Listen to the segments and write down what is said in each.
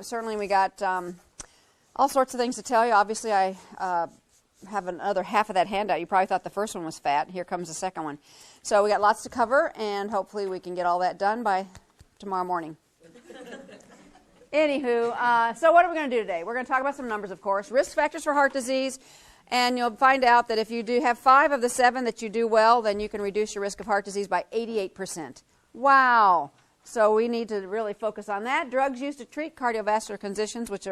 Certainly we got all sorts of things to tell you. Obviously, I have another half of that handout. You probably thought the first one was fat. Here comes the second one. So we got lots to cover, and hopefully we can get all that done by tomorrow morning. Anywho, so what are we going to do today? We're going to talk about some numbers, of course. Risk factors for heart disease. And you'll find out that if you do have 5 of the 7 that you do well, then you can reduce your risk of heart disease by 88%. Wow. So we need to really focus on that. Drugs used to treat cardiovascular conditions, which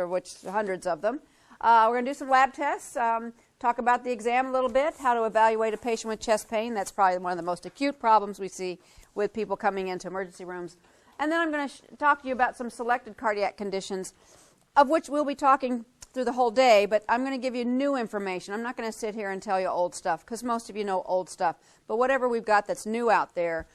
hundreds of them. We're going to do some lab tests, talk about the exam a little bit, how to evaluate a patient with chest pain. That's probably one of the most acute problems we see with people coming into emergency rooms. And then I'm going to talk to you about some selected cardiac conditions, of which we'll be talking through the whole day, but I'm going to give you new information. I'm not going to sit here and tell you old stuff, because most of you know old stuff. But whatever we've got that's new out there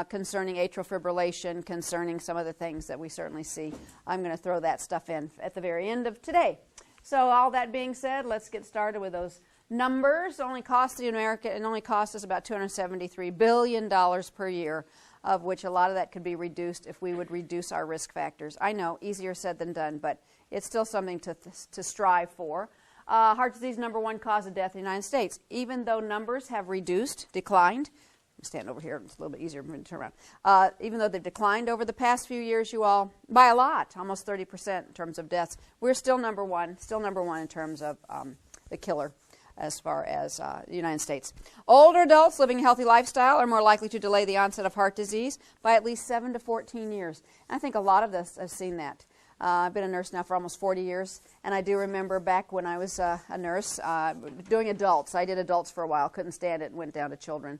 concerning atrial fibrillation, concerning some of the things that we certainly see, I'm going to throw that stuff in at the very end of today. So all that being said, let's get started with those numbers. It only costs us about $273 billion per year, of which a lot of that could be reduced if we would reduce our risk factors. I know, easier said than done, but it's still something to strive for. Heart disease, #1 cause of death in the United States. Even though numbers have declined, stand over here, it's a little bit easier for me to turn around. Even though they've declined over the past few years, you all, by a lot, almost 30% in terms of deaths, we're still number one in terms of the killer as far as the United States. Older adults living a healthy lifestyle are more likely to delay the onset of heart disease by at least 7 to 14 years. And I think a lot of us have seen that. I've been a nurse now for almost 40 years, and I do remember back when I was a nurse doing adults. I did adults for a while, couldn't stand it, and went down to children.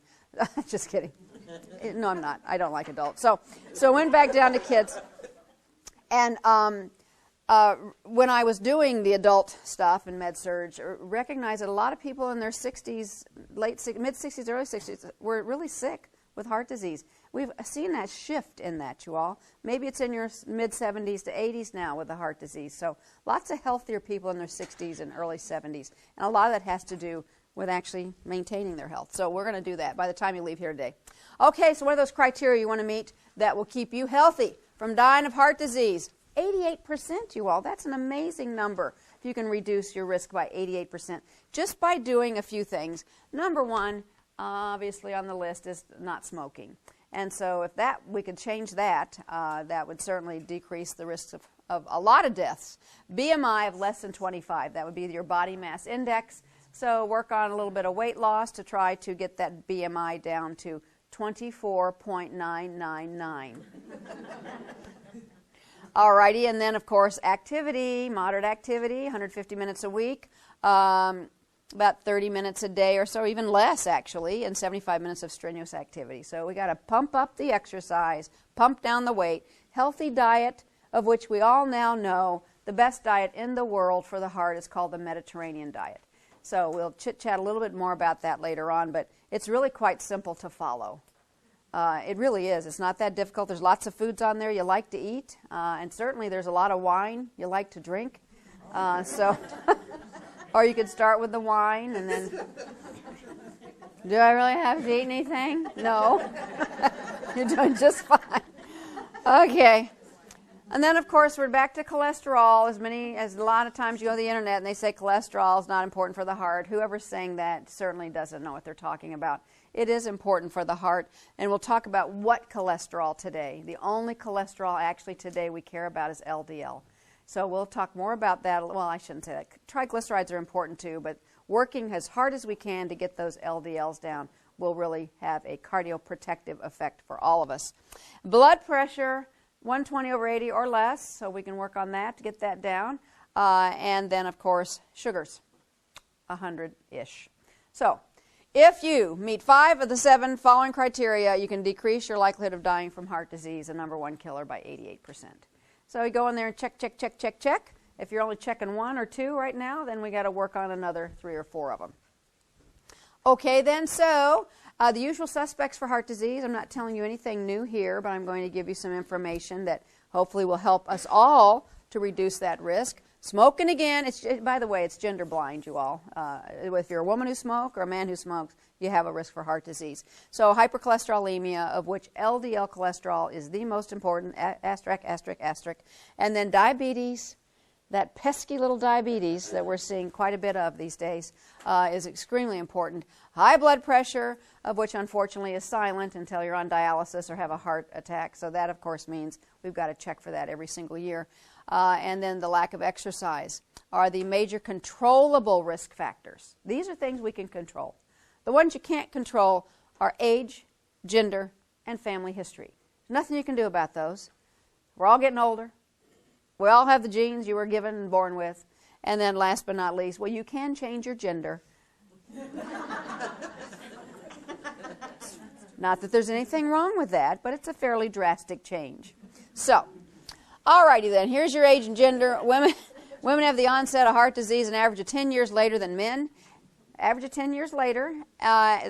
Just kidding. No, I'm not. I don't like adults. So I went back down to kids. And when I was doing the adult stuff in med-surg, recognized that a lot of people in their 60s, mid-60s, early 60s, were really sick with heart disease. We've seen that shift in that, you all. Maybe it's in your mid-70s to 80s now with the heart disease. So lots of healthier people in their 60s and early 70s. And a lot of that has to do with actually maintaining their health. So we're going to do that by the time you leave here today. Okay, so what are those criteria you want to meet that will keep you healthy from dying of heart disease? 88%, you all. That's an amazing number if you can reduce your risk by 88% just by doing a few things. #1, obviously on the list, is not smoking. And so if we could change that, that would certainly decrease the risks of a lot of deaths. BMI of less than 25, that would be your body mass index. So work on a little bit of weight loss to try to get that BMI down to 24.999. Alrighty, and then of course activity, moderate activity, 150 minutes a week, about 30 minutes a day or so, even less actually, and 75 minutes of strenuous activity. So we got to pump up the exercise, pump down the weight, healthy diet, of which we all now know the best diet in the world for the heart is called the Mediterranean diet. So we'll chit-chat a little bit more about that later on, but it's really quite simple to follow. It really is. It's not that difficult. There's lots of foods on there you like to eat, and certainly there's a lot of wine you like to drink. Or you could start with the wine and then, do I really have to eat anything? No. You're doing just fine. Okay. And then, of course, we're back to cholesterol. As a lot of times you go to the internet and they say cholesterol is not important for the heart. Whoever's saying that certainly doesn't know what they're talking about. It is important for the heart, and we'll talk about what cholesterol today. The only cholesterol actually today we care about is LDL. So we'll talk more about that. Well, I shouldn't say that. Triglycerides are important too, but working as hard as we can to get those LDLs down will really have a cardioprotective effect for all of us. Blood pressure, 120/80 or less, so we can work on that to get that down. And then, of course, sugars, 100-ish. So if you meet 5 of the 7 following criteria, you can decrease your likelihood of dying from heart disease, the #1 killer, by 88%. So we go in there and check, check, check, check, check. If you're only checking 1 or 2 right now, then we got to work on another 3 or 4 of them. Okay, then, so the usual suspects for heart disease. I'm not telling you anything new here, but I'm going to give you some information that hopefully will help us all to reduce that risk. Smoking again, by the way, it's gender blind, you all. If you're a woman who smokes or a man who smokes, you have a risk for heart disease. So hypercholesterolemia, of which LDL cholesterol is the most important, asterisk, asterisk, asterisk. And then diabetes, that pesky little diabetes that we're seeing quite a bit of these days, is extremely important. High blood pressure, of which unfortunately is silent until you're on dialysis or have a heart attack. So that, of course, means we've got to check for that every single year. And then the lack of exercise are the major controllable risk factors. These are things we can control. The ones you can't control are age, gender, and family history. Nothing you can do about those. We're all getting older. We all have the genes you were given and born with. And then last but not least, well, you can change your gender. Not that there's anything wrong with that, but it's a fairly drastic change. So, alrighty then, here's your age and gender. Women have the onset of heart disease an average of 10 years later than men. Average of 10 years later,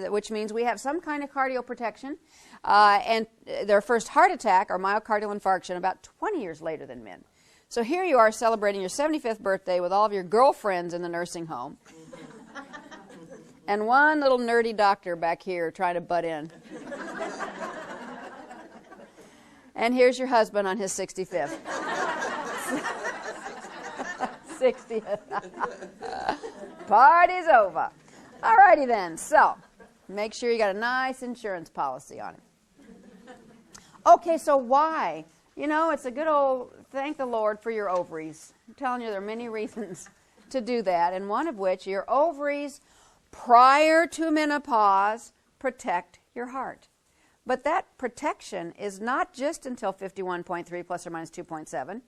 which means we have some kind of cardioprotection. And their first heart attack or myocardial infarction about 20 years later than men. So here you are celebrating your 75th birthday with all of your girlfriends in the nursing home. And one little nerdy doctor back here trying to butt in. And here's your husband on his 65th. 60th. Party's over. All righty then. So, make sure you got a nice insurance policy on it. Okay, so why? You know, it's a good old thank the Lord for your ovaries. I'm telling you, there are many reasons to do that, and one of which, your ovaries prior to menopause protect your heart. But that protection is not just until 51.3 plus or minus 2.7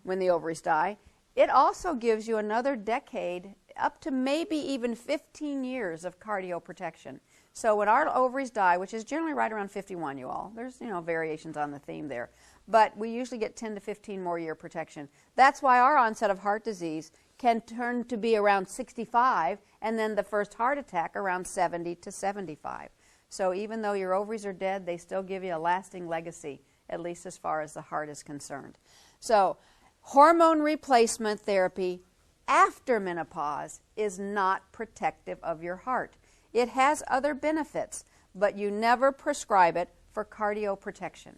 when the ovaries die. It also gives you another decade, up to maybe even 15 years of cardio protection. So when our ovaries die, which is generally right around 51, you all, there's, variations on the theme there, but we usually get 10 to 15 more year protection. That's why our onset of heart disease can turn to be around 65, and then the first heart attack around 70 to 75. So even though your ovaries are dead, they still give you a lasting legacy, at least as far as the heart is concerned. So hormone replacement therapy after menopause is not protective of your heart. It has other benefits, but you never prescribe it for cardio protection.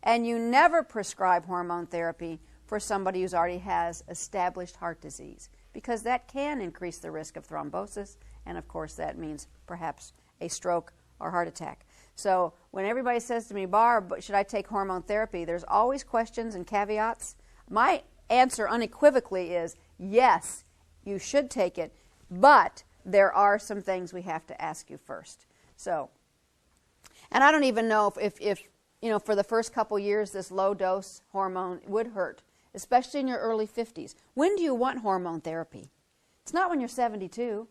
And you never prescribe hormone therapy for somebody who already has established heart disease, because that can increase the risk of thrombosis, and of course that means perhaps a stroke or heart attack. So when everybody says to me, Barb, should I take hormone therapy? There's always questions and caveats. My answer unequivocally is yes, you should take it, but there are some things we have to ask you first. So, and I don't even know if for the first couple years this low dose hormone would hurt, especially in your early 50s. When do you want hormone therapy? It's not when you're 72.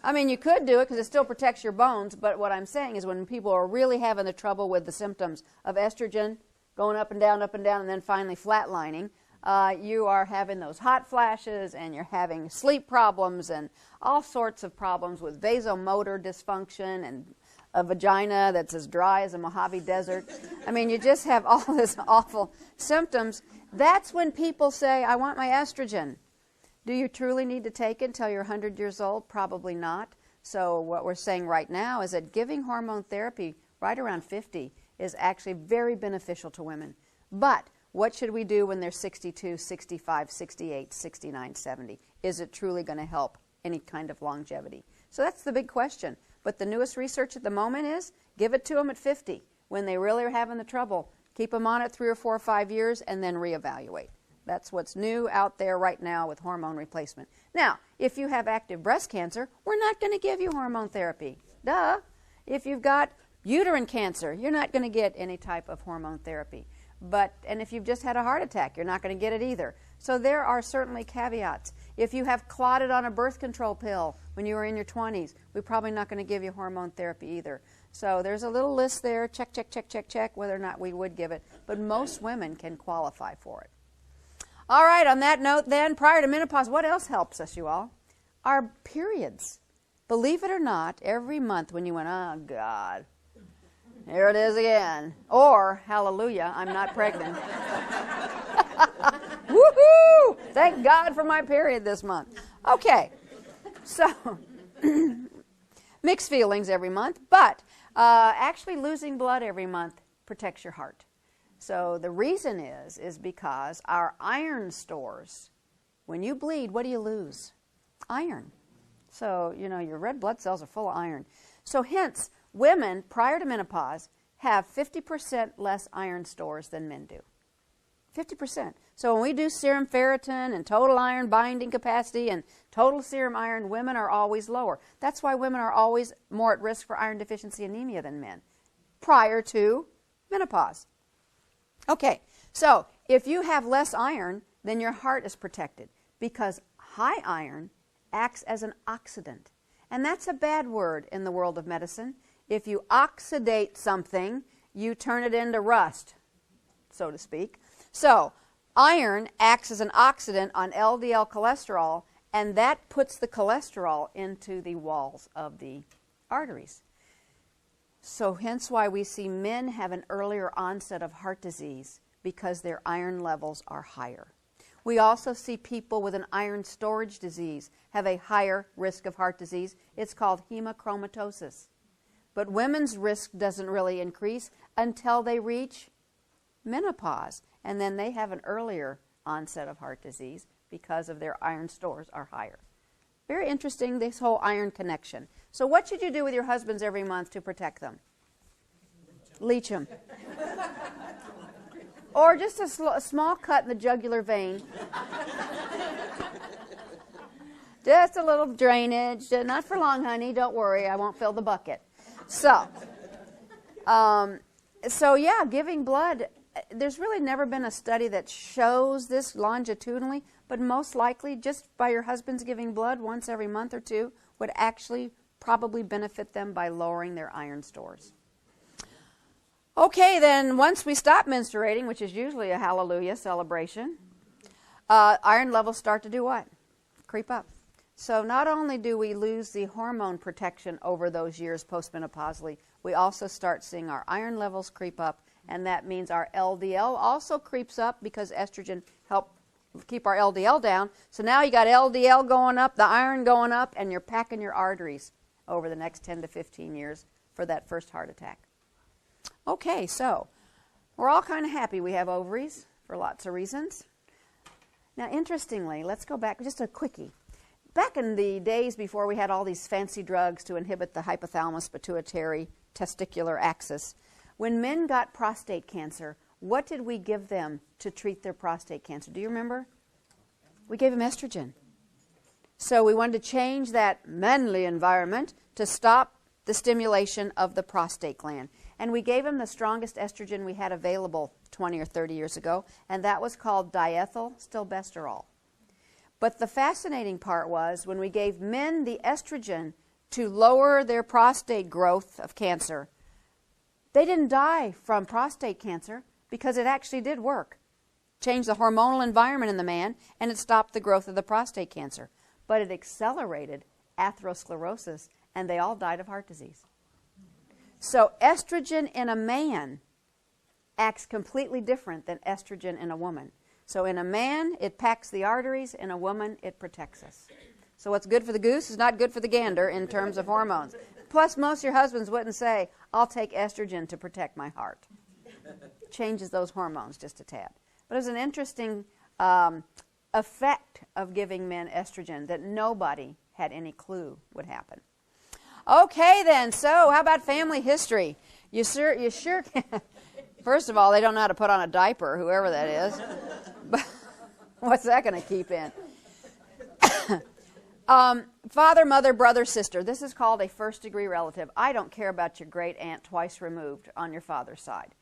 I mean, you could do it because it still protects your bones, but what I'm saying is when people are really having the trouble with the symptoms of estrogen going up and down, and then finally flatlining, you are having those hot flashes, and you're having sleep problems and all sorts of problems with vasomotor dysfunction and a vagina that's as dry as a Mojave Desert. I mean, you just have all this awful symptoms. That's when people say, I want my estrogen. Do you truly need to take it until you're 100 years old? Probably not. So what we're saying right now is that giving hormone therapy right around 50 is actually very beneficial to women. But what should we do when they're 62, 65, 68, 69, 70? Is it truly going to help any kind of longevity? So that's the big question. But the newest research at the moment is give it to them at 50 when they really are having the trouble. Keep them on it 3 or 4 or 5 years and then reevaluate. That's what's new out there right now with hormone replacement. Now, if you have active breast cancer, we're not going to give you hormone therapy. Duh. If you've got uterine cancer, you're not going to get any type of hormone therapy. And if you've just had a heart attack, you're not going to get it either. So there are certainly caveats. If you have clotted on a birth control pill when you were in your 20s, we're probably not going to give you hormone therapy either. So there's a little list there, check, check, check, check, check, whether or not we would give it. But most women can qualify for it. All right, on that note then, prior to menopause, what else helps us, you all? Our periods. Believe it or not, every month when you went, oh, God, here it is again. Or, hallelujah, I'm not pregnant. Woo! Woo-hoo! Thank God for my period this month. Okay, so mixed feelings every month, but actually losing blood every month protects your heart. So the reason is because our iron stores, when you bleed, what do you lose? Iron. So, you know, your red blood cells are full of iron. So hence, women prior to menopause have 50% less iron stores than men do. 50%. So when we do serum ferritin and total iron binding capacity and total serum iron, women are always lower. That's why women are always more at risk for iron deficiency anemia than men prior to menopause. Okay, so if you have less iron, then your heart is protected because high iron acts as an oxidant. And that's a bad word in the world of medicine. If you oxidate something, you turn it into rust, so to speak. So iron acts as an oxidant on LDL cholesterol, and that puts the cholesterol into the walls of the arteries. So hence why we see men have an earlier onset of heart disease, because their iron levels are higher. We also see people with an iron storage disease have a higher risk of heart disease. It's called hemochromatosis. But women's risk doesn't really increase until they reach menopause, and then they have an earlier onset of heart disease because of their iron stores are higher. Very interesting, this whole iron connection. So what should you do with your husbands every month to protect them? Leech them. Or just a small cut in the jugular vein. Just a little drainage. Not for long, honey. Don't worry. I won't fill the bucket. So yeah, giving blood, there's really never been a study that shows this longitudinally, but most likely just by your husbands giving blood once every month or two would actually probably benefit them by lowering their iron stores. Okay, then once we stop menstruating, which is usually a hallelujah celebration, iron levels start to do what? Creep up. So not only do we lose the hormone protection over those years postmenopausally, we also start seeing our iron levels creep up, and that means our LDL also creeps up because estrogen helps keep our LDL down. So now you got LDL going up, the iron going up, and you're packing your arteries over the next 10 to 15 years for that first heart attack. Okay, so we're all kind of happy we have ovaries for lots of reasons. Now, interestingly, let's go back, just a quickie. Back in the days before we had all these fancy drugs to inhibit the hypothalamus pituitary testicular axis, when men got prostate cancer, what did we give them to treat their prostate cancer? Do you remember? We gave them estrogen. So we wanted to change that manly environment to stop the stimulation of the prostate gland. And we gave them the strongest estrogen we had available 20 or 30 years ago, and that was called diethylstilbestrol. But the fascinating part was when we gave men the estrogen to lower their prostate growth of cancer, they didn't die from prostate cancer because it actually did work. Changed the hormonal environment in the man, and it stopped the growth of the prostate cancer. But it accelerated atherosclerosis, and they all died of heart disease. So estrogen in a man acts completely different than estrogen in a woman. So in a man, it packs the arteries. In a woman, it protects us. So what's good for the goose is not good for the gander in terms of hormones. Plus, most of your husbands wouldn't say, I'll take estrogen to protect my heart. Changes those hormones just a tad. But it was an interesting effect of giving men estrogen that nobody had any clue would happen. Okay, then. So how about family history? You sure can. First of all, they don't know how to put on a diaper, whoever that is. But what's that going to keep in? Father, mother, brother, sister. This is called a first-degree relative. I don't care about your great-aunt twice removed on your father's side.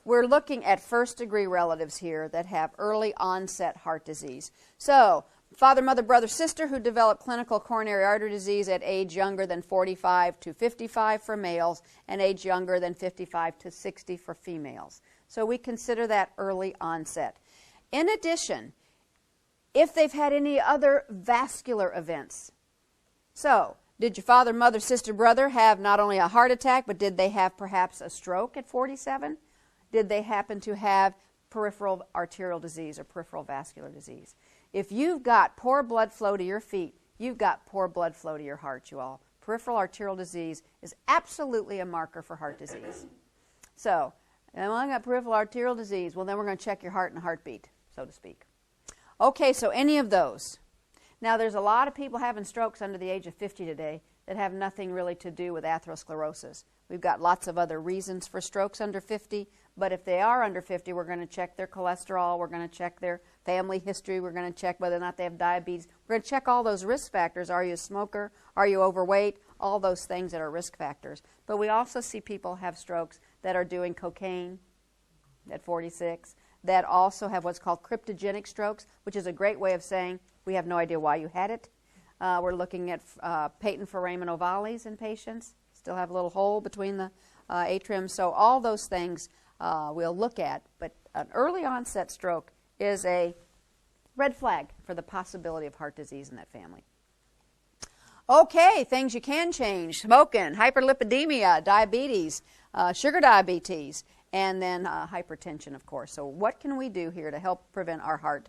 We're looking at first-degree relatives here that have early onset heart disease. So, father, mother, brother, sister who developed clinical coronary artery disease at age younger than 45 to 55 for males and age younger than 55 to 60 for females. So we consider that early onset. In addition, if they've had any other vascular events. So, did your father, mother, sister, brother have not only a heart attack, but did they have perhaps a stroke at 47? Did they happen to have peripheral arterial disease or peripheral vascular disease. If you've got poor blood flow to your feet, you've got poor blood flow to your heart, you all. Peripheral arterial disease is absolutely a marker for heart disease. So, and I got peripheral arterial disease, well, then we're going to check your heart and heartbeat, so to speak. Okay, so any of those. Now, there's a lot of people having strokes under the age of 50 today that have nothing really to do with atherosclerosis. We've got lots of other reasons for strokes under 50, but if they are under 50, we're going to check their cholesterol, we're going to check their family history, we're going to check whether or not they have diabetes. We're going to check all those risk factors. Are you a smoker? Are you overweight? All those things that are risk factors. But we also see people have strokes that are doing cocaine at 46, that also have what's called cryptogenic strokes, which is a great way of saying we have no idea why you had it. We're looking at patent foramen ovalis in patients. Still have a little hole between the atrium. So all those things we'll look at. But an early onset stroke is a red flag for the possibility of heart disease in that family. Okay, things you can change. Smoking, hyperlipidemia, diabetes, sugar diabetes, and then hypertension, of course. So what can we do here to help prevent our heart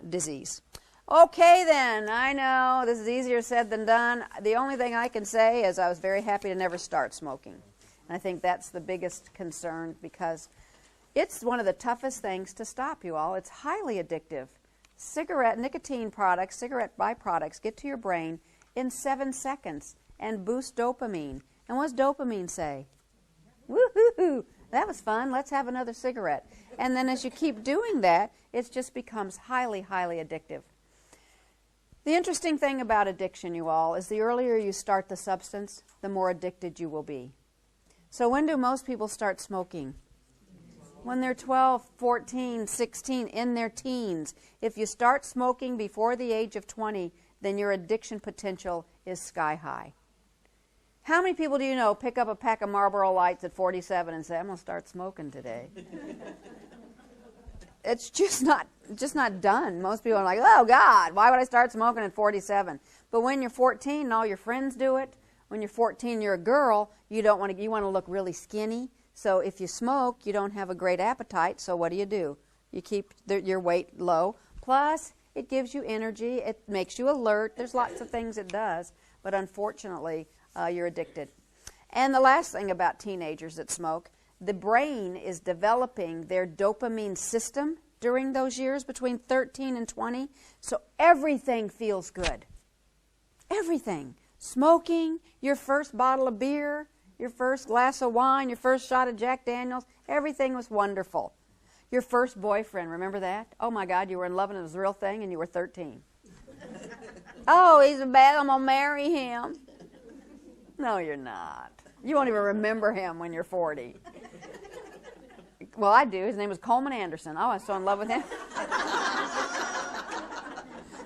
disease? Okay, then. I know this is easier said than done. The only thing I can say is I was very happy to never start smoking. And I think that's the biggest concern because it's one of the toughest things to stop, you all. It's highly addictive. Nicotine products, cigarette byproducts get to your brain in 7 seconds and boost dopamine. And what does dopamine say? Woohoo! That was fun. Let's have another cigarette. And then as you keep doing that, it just becomes highly, highly addictive. The interesting thing about addiction, you all, is the earlier you start the substance, the more addicted you will be. So when do most people start smoking? When they're 12, 14, 16, in their teens. If you start smoking before the age of 20, then your addiction potential is sky high. How many people do you know pick up a pack of Marlboro Lights at 47 and say, I'm going to start smoking today? It's just not done. Most people are like, oh, God, why would I start smoking at 47? But when you're 14 and all your friends do it, when you're 14, you're a girl, you want to look really skinny. So if you smoke, you don't have a great appetite. So what do? You keep your weight low. Plus, it gives you energy. It makes you alert. There's lots of things it does. But unfortunately, you're addicted. And the last thing about teenagers that smoke, the brain is developing their dopamine system during those years between 13 and 20. So everything feels good. Everything. Smoking, your first bottle of beer, your first glass of wine, your first shot of Jack Daniels, everything was wonderful. Your first boyfriend, remember that? Oh my God, you were in love and it was the real thing and you were 13. Oh, he's a bad, I'm going to marry him. No, you're not. You won't even remember him when you're 40. Well, I do. His name was Coleman Anderson. Oh, I was so in love with him.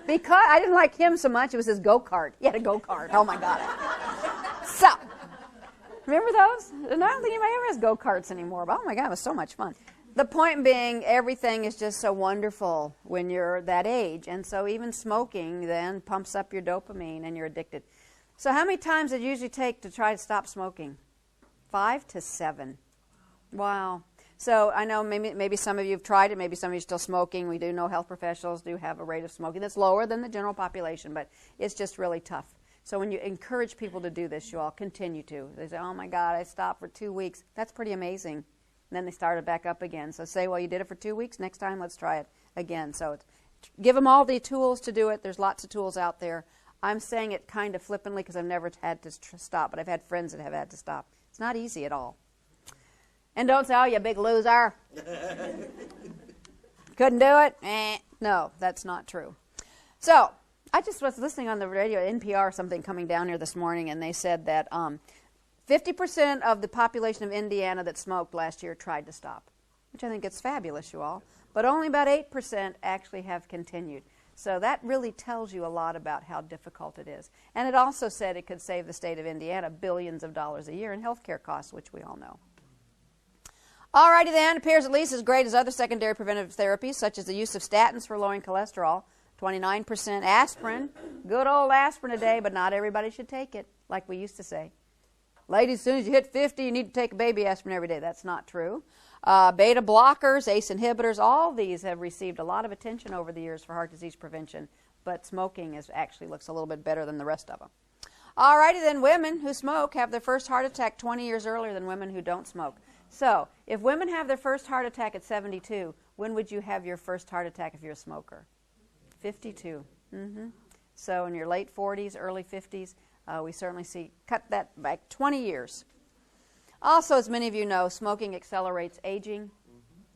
Because I didn't like him so much, it was his go-kart. He had a go-kart. Oh, my God. So, remember those? And I don't think anybody ever has go-karts anymore. But, oh, my God, it was so much fun. The point being, everything is just so wonderful when you're that age. And so even smoking then pumps up your dopamine and you're addicted. So how many times does it usually take to try to stop smoking? 5 to 7. Wow. So I know maybe some of you have tried it. Maybe some of you are still smoking. We do know health professionals do have a rate of smoking that's lower than the general population, but it's just really tough. So when you encourage people to do this, you all continue to. They say, oh, my God, I stopped for 2 weeks. That's pretty amazing. And then they started back up again. So say, well, you did it for 2 weeks. Next time, let's try it again. So give them all the tools to do it. There's lots of tools out there. I'm saying it kind of flippantly because I've never had to stop, but I've had friends that have had to stop. It's not easy at all. And don't say, oh, you big loser. Couldn't do it? No, that's not true. So I just was listening on the radio, NPR, something coming down here this morning, and they said that 50% of the population of Indiana that smoked last year tried to stop, which I think is fabulous, you all. But only about 8% actually have continued. So that really tells you a lot about how difficult it is. And it also said it could save the state of Indiana billions of dollars a year in health care costs, which we all know. All righty then, it appears at least as great as other secondary preventative therapies, such as the use of statins for lowering cholesterol, 29% aspirin, good old aspirin today, but not everybody should take it, like we used to say. Ladies, as soon as you hit 50, you need to take a baby aspirin every day. That's not true. Beta blockers, ACE inhibitors, all these have received a lot of attention over the years for heart disease prevention, but smoking actually looks a little bit better than the rest of them. All righty then, women who smoke have their first heart attack 20 years earlier than women who don't smoke. So if women have their first heart attack at 72, when would you have your first heart attack if you're a smoker? 52. So in your late 40s, early 50s, we certainly see cut that back 20 years. Also, as many of you know, smoking accelerates aging,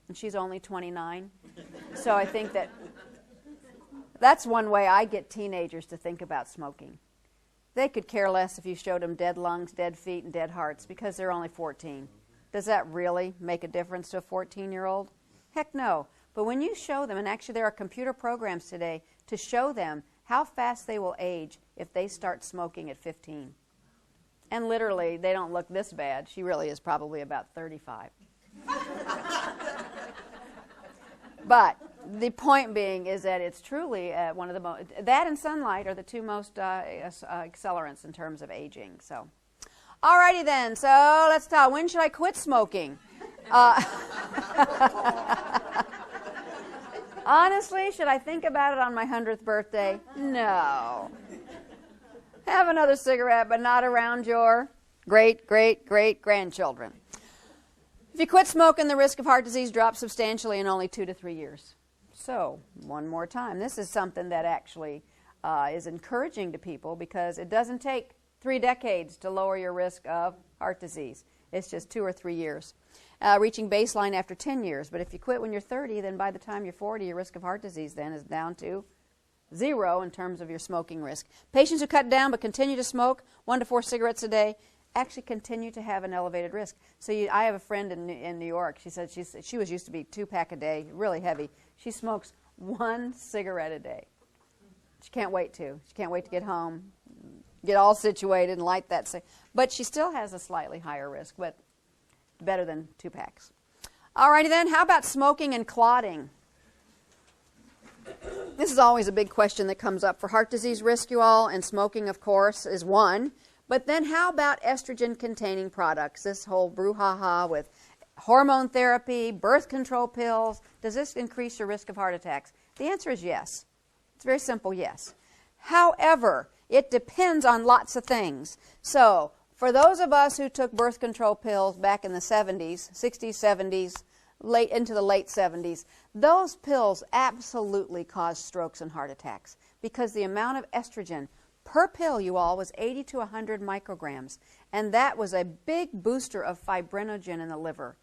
and she's only 29. So I think that's one way I get teenagers to think about smoking. They could care less if you showed them dead lungs, dead feet, and dead hearts because they're only 14. Does that really make a difference to a 14-year-old? Heck no. But when you show them, and actually there are computer programs today to show them how fast they will age if they start smoking at 15. And literally, they don't look this bad. She really is probably about 35. But the point being is that it's truly one of the most, that and sunlight are the two most accelerants in terms of aging. So, alrighty then. So let's talk. When should I quit smoking? Honestly, should I think about it on my 100th birthday? No. Have another cigarette, but not around your great-great-great-grandchildren. If you quit smoking, the risk of heart disease drops substantially in only 2 to 3 years. So, one more time. This is something that actually is encouraging to people because it doesn't take 3 decades to lower your risk of heart disease. It's just 2 or 3 years. Reaching baseline after 10 years. But if you quit when you're 30, then by the time you're 40, your risk of heart disease then is down to 0 in terms of your smoking risk. Patients who cut down but continue to smoke 1 to 4 cigarettes a day actually continue to have an elevated risk. So I have a friend in New York. She said she was used to be 2-pack a day, really heavy. She smokes 1 cigarette a day. She can't wait to. She can't wait to get home, get all situated and light that. But she still has a slightly higher risk, but better than 2 packs. All righty then, how about smoking and clotting? This is always a big question that comes up for heart disease risk, you all, and smoking, of course, is one. But then how about estrogen-containing products? This whole brouhaha with hormone therapy, birth control pills, does this increase your risk of heart attacks? The answer is yes. It's very simple, yes. However, it depends on lots of things. So, for those of us who took birth control pills back in the 70s, 60s, 70s, late into the late 70s, those pills absolutely caused strokes and heart attacks because the amount of estrogen per pill, you all, was 80 to 100 micrograms. And that was a big booster of fibrinogen in the liver.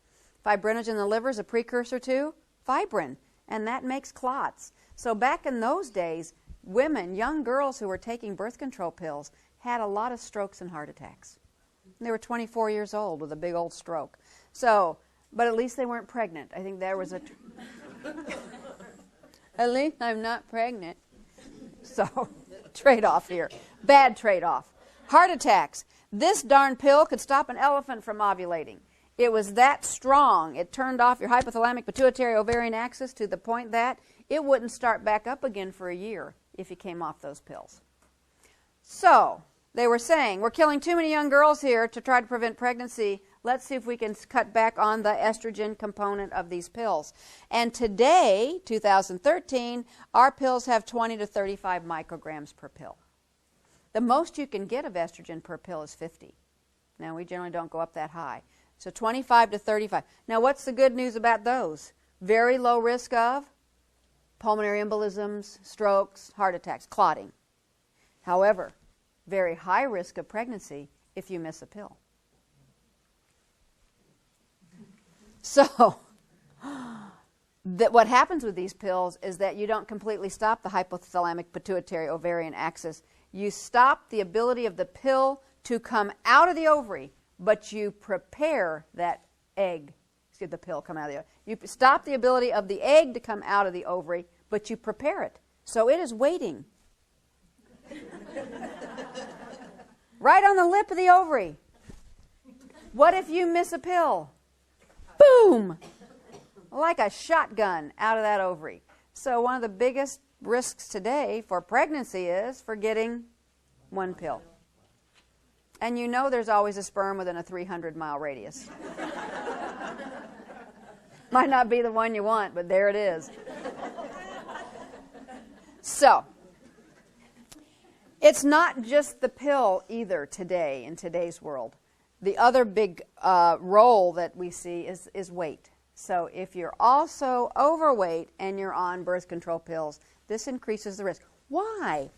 Fibrinogen in the liver is a precursor to fibrin, and that makes clots. So back in those days, women, young girls who were taking birth control pills had a lot of strokes and heart attacks. They were 24 years old with a big old stroke. So, but at least they weren't pregnant. I think there was a... At least I'm not pregnant. So, trade-off here. Bad trade-off. Heart attacks. This darn pill could stop an elephant from ovulating. It was that strong. It turned off your hypothalamic pituitary ovarian axis to the point that it wouldn't start back up again for a year if you came off those pills. So, they were saying, we're killing too many young girls here to try to prevent pregnancy. Let's see if we can cut back on the estrogen component of these pills. And today, 2013, our pills have 20 to 35 micrograms per pill. The most you can get of estrogen per pill is 50. Now, we generally don't go up that high. So 25 to 35. Now, what's the good news about those? Very low risk of pulmonary embolisms, strokes, heart attacks, clotting. However, very high risk of pregnancy if you miss a pill. So, what happens with these pills is that you don't completely stop the hypothalamic pituitary ovarian axis. You stop the ability of the pill to come out of the ovary, but you prepare that egg. See the pill come out of the ovary. You stop the ability of the egg to come out of the ovary, but you prepare it. So it is waiting. Right on the lip of the ovary. What if you miss a pill? Boom! Like a shotgun out of that ovary. So one of the biggest risks today for pregnancy is forgetting 1 pill. And you know there's always a sperm within a 300-mile radius. Might not be the one you want, but there it is. So, it's not just the pill either today in today's world. The other big role that we see is weight. So if you're also overweight and you're on birth control pills, this increases the risk. Why?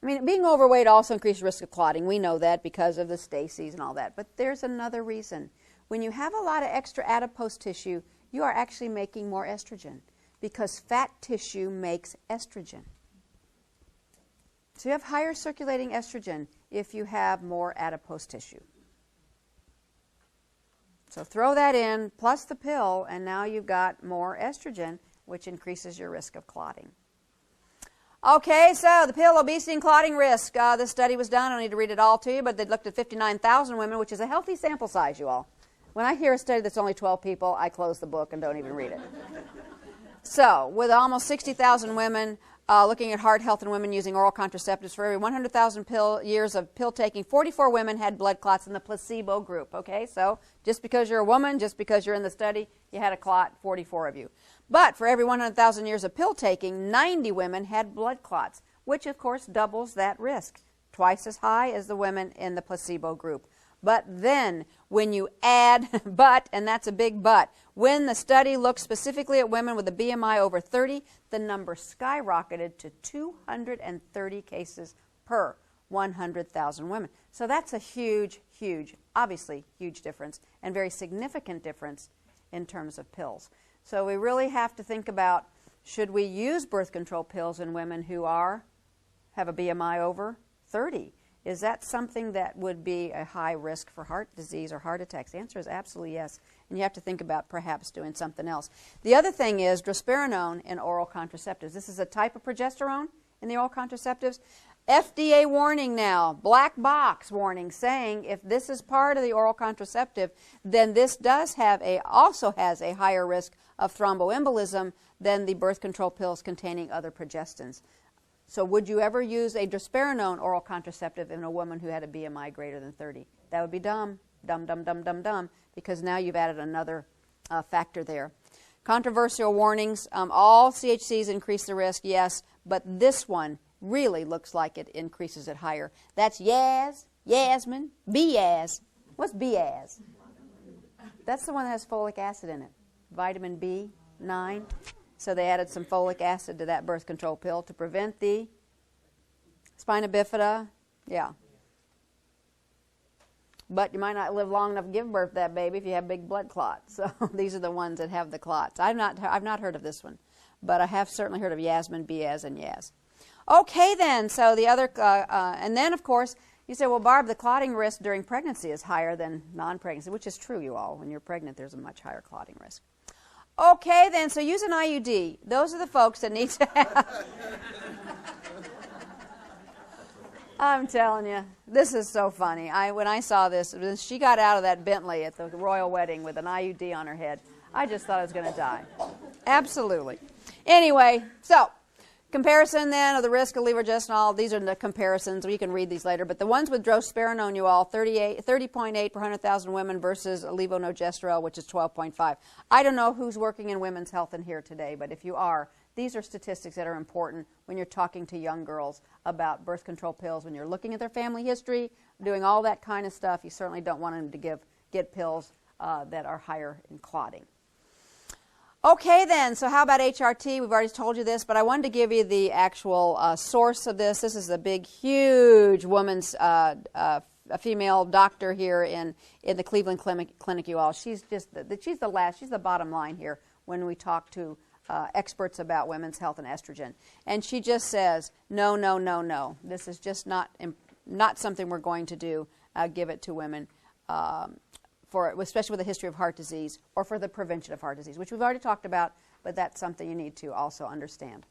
I mean, being overweight also increases the risk of clotting. We know that because of the Stacys and all that. But there's another reason. When you have a lot of extra adipose tissue, you are actually making more estrogen because fat tissue makes estrogen. So you have higher circulating estrogen if you have more adipose tissue. So throw that in, plus the pill, and now you've got more estrogen, which increases your risk of clotting. Okay, so the pill, obesity, and clotting risk. This study was done. I don't need to read it all to you, but they looked at 59,000 women, which is a healthy sample size, you all. When I hear a study that's only 12 people, I close the book and don't even read it. So, with almost 60,000 women looking at heart health in women using oral contraceptives, for every 100,000 years of pill taking, 44 women had blood clots in the placebo group. Okay, so just because you're a woman, just because you're in the study, you had a clot, 44 of you. But for every 100,000 years of pill taking, 90 women had blood clots, which of course doubles that risk, twice as high as the women in the placebo group. But then, when you add, and that's a big but, when the study looked specifically at women with a BMI over 30, the number skyrocketed to 230 cases per 100,000 women. So that's a huge, obviously huge difference, and very significant difference in terms of pills. So we really have to think about, should we use birth control pills in women who have a BMI over 30? Is that something that would be a high risk for heart disease or heart attacks? The answer is absolutely yes. And you have to think about perhaps doing something else. The other thing is drospirenone in oral contraceptives. This is a type of progesterone in the oral contraceptives. FDA warning now, black box warning, saying if this is part of the oral contraceptive, then this also has a higher risk of thromboembolism than the birth control pills containing other progestins. So would you ever use a drospirenone oral contraceptive in a woman who had a BMI greater than 30? That would be dumb, because now you've added another factor there. Controversial warnings. All CHCs increase the risk, yes, but this one really looks like it increases it higher. That's Yaz, Yasmin, Biaz. What's Biaz? That's the one that has folic acid in it. Vitamin B9. So they added some folic acid to that birth control pill to prevent the spina bifida. Yeah. But you might not live long enough to give birth to that baby if you have big blood clots. So these are the ones that have the clots. I've not heard of this one, but I have certainly heard of Yasmin, Biaz, and Yaz. Okay, then. So the other, and then of course you say, well, Barb, the clotting risk during pregnancy is higher than non-pregnancy, which is true, you all. When you're pregnant, there's a much higher clotting risk. Okay, then, so use an IUD. Those are the folks that need to have. I'm telling you, this is so funny. When I saw this, she got out of that Bentley at the royal wedding with an IUD on her head. I just thought I was going to die. Absolutely. Anyway, so comparison then of the risk of levogestanol. These are the comparisons. You can read these later. But the ones with drospirenone, you all, 30.8 per 100,000 women versus levonorgestrel, which is 12.5. I don't know who's working in women's health in here today, but if you are, these are statistics that are important when you're talking to young girls about birth control pills. When you're looking at their family history, doing all that kind of stuff, you certainly don't want them to get pills that are higher in clotting. Okay, then, so how about HRT? We've already told you this, but I wanted to give you the actual source of this. This is a big, huge woman's, a female doctor here in the Cleveland Clinic, you all. She's the bottom line here when we talk to experts about women's health and estrogen. And she just says, no, no, no, no. This is just not something we're going to do, give it to women. Especially with a history of heart disease or for the prevention of heart disease, which we've already talked about, but that's something you need to also understand.